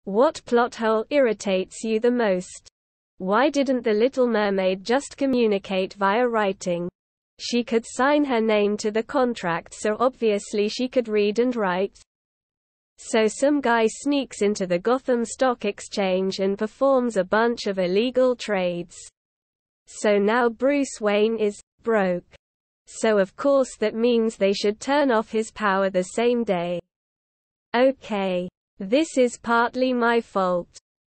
What plot hole irritates you the most? Why didn't the Little Mermaid just communicate via writing? She could sign her name to the contract, so obviously she could read and write. So some guy sneaks into the Gotham Stock Exchange and performs a bunch of illegal trades. So now Bruce Wayne is broke. So of course that means they should turn off his power the same day. Okay. This is partly my fault.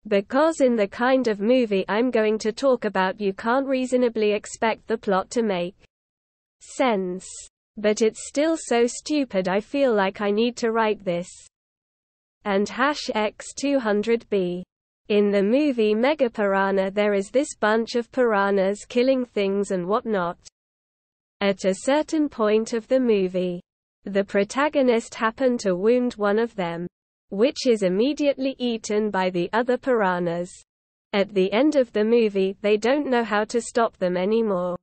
Because in the kind of movie I'm going to talk about, you can't reasonably expect the plot to make sense. But it's still so stupid I feel like I need to write this. And #X200B. In the movie Mega Piranha there is this bunch of piranhas killing things and whatnot. At a certain point of the movie, the protagonist happened to wound one of them, which is immediately eaten by the other piranhas. At the end of the movie they don't know how to stop them anymore,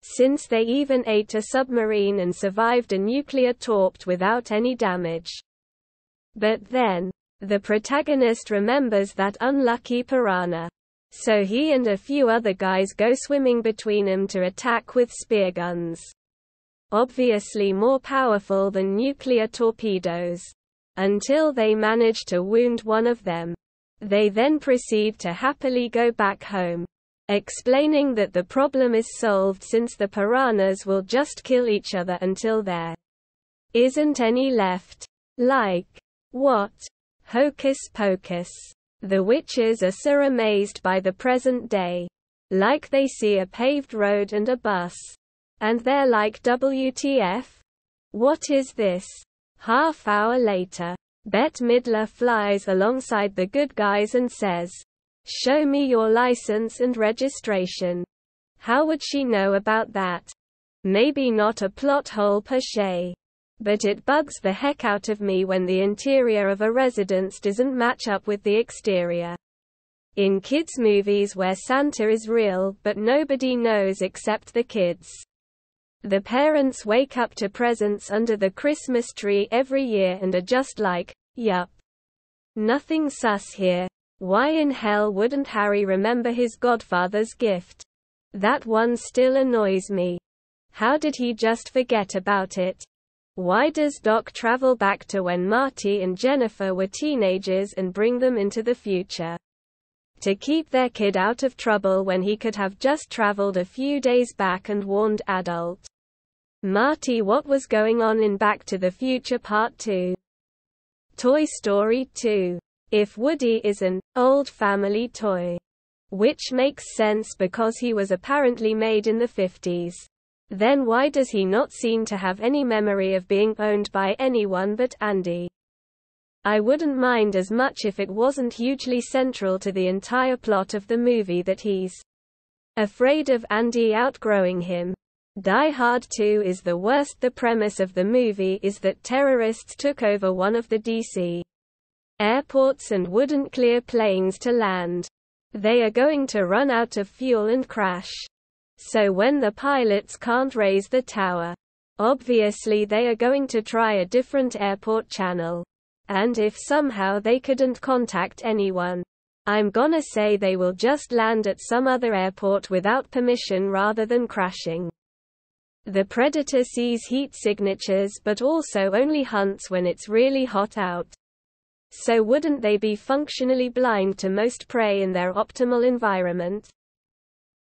since they even ate a submarine and survived a nuclear torped without any damage. But then, the protagonist remembers that unlucky piranha. So he and a few other guys go swimming between them to attack with spear guns. Obviously more powerful than nuclear torpedoes. Until they manage to wound one of them. They then proceed to happily go back home, explaining that the problem is solved since the piranhas will just kill each other until there isn't any left. Like, what? Hocus pocus. The witches are so amazed by the present day. Like they see a paved road and a bus. And they're like, WTF? What is this? Half-hour later, Bette Midler flies alongside the good guys and says, "Show me your license and registration." How would she know about that? Maybe not a plot hole per se. But it bugs the heck out of me when the interior of a residence doesn't match up with the exterior. In kids' movies where Santa is real but nobody knows except the kids. The parents wake up to presents under the Christmas tree every year and are just like, yup. Nothing sus here. Why in hell wouldn't Harry remember his godfather's gift? That one still annoys me. How did he just forget about it? Why does Doc travel back to when Marty and Jennifer were teenagers and bring them into the future? To keep their kid out of trouble when he could have just traveled a few days back and warned adult Marty what was going on in Back to the Future Part 2. Toy Story 2. If Woody is an old family toy, which makes sense because he was apparently made in the 50s. Then why does he not seem to have any memory of being owned by anyone but Andy? I wouldn't mind as much if it wasn't hugely central to the entire plot of the movie that he's afraid of Andy outgrowing him. Die Hard 2 is the worst. The premise of the movie is that terrorists took over one of the DC airports and wouldn't clear planes to land. They are going to run out of fuel and crash. So when the pilots can't raise the tower, obviously they are going to try a different airport channel. And if somehow they couldn't contact anyone, I'm gonna say they will just land at some other airport without permission rather than crashing. The Predator sees heat signatures but also only hunts when it's really hot out. So wouldn't they be functionally blind to most prey in their optimal environment?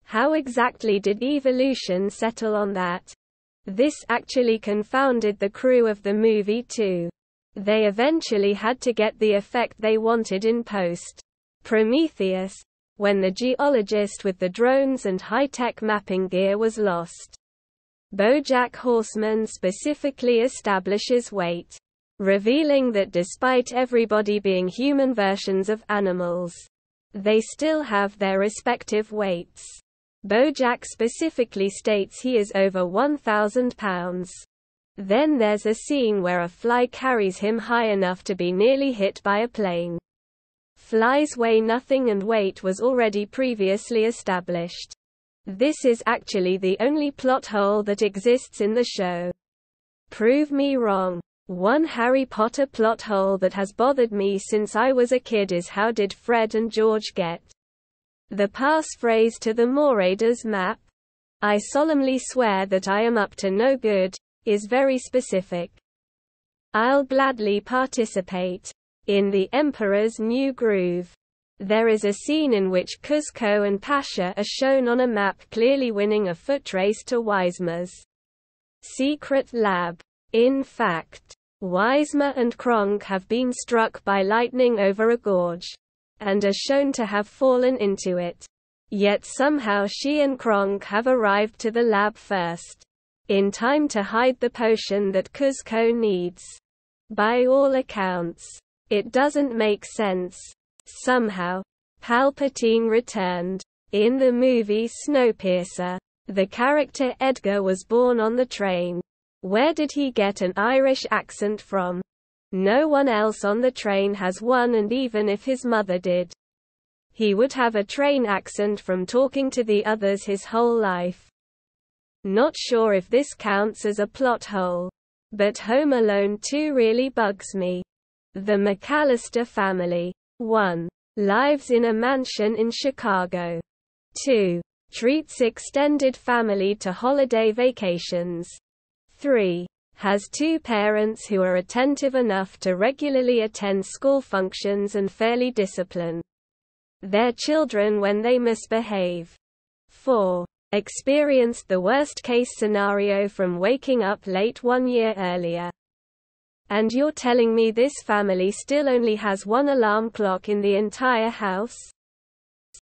How exactly did evolution settle on that? This actually confounded the crew of the movie too. They eventually had to get the effect they wanted in post. Prometheus, when the geologist with the drones and high-tech mapping gear was lost. BoJack Horseman specifically establishes weight, revealing that despite everybody being human versions of animals, they still have their respective weights. BoJack specifically states he is over 1,000 pounds. Then there's a scene where a fly carries him high enough to be nearly hit by a plane. Flies weigh nothing and weight was already previously established. This is actually the only plot hole that exists in the show. Prove me wrong. One Harry Potter plot hole that has bothered me since I was a kid is how did Fred and George get the passphrase to the Marauders map? I solemnly swear that I am up to no good, is very specific. I'll gladly participate. In The Emperor's New Groove, there is a scene in which Kuzco and Pasha are shown on a map clearly winning a foot race to Wismer's secret lab. In fact, Wismer and Kronk have been struck by lightning over a gorge, and are shown to have fallen into it. Yet somehow she and Kronk have arrived to the lab first, in time to hide the potion that Kuzco needs. By all accounts, it doesn't make sense. Somehow, Palpatine returned. In the movie Snowpiercer, the character Edgar was born on the train. Where did he get an Irish accent from? No one else on the train has one, and even if his mother did, he would have a train accent from talking to the others his whole life. Not sure if this counts as a plot hole, but Home Alone 2 really bugs me. The McAllister family. 1. Lives in a mansion in Chicago. 2. Treats extended family to holiday vacations. 3. Has two parents who are attentive enough to regularly attend school functions and fairly discipline their children when they misbehave. 4. Experienced the worst-case scenario from waking up late 1 year earlier. And you're telling me this family still only has one alarm clock in the entire house?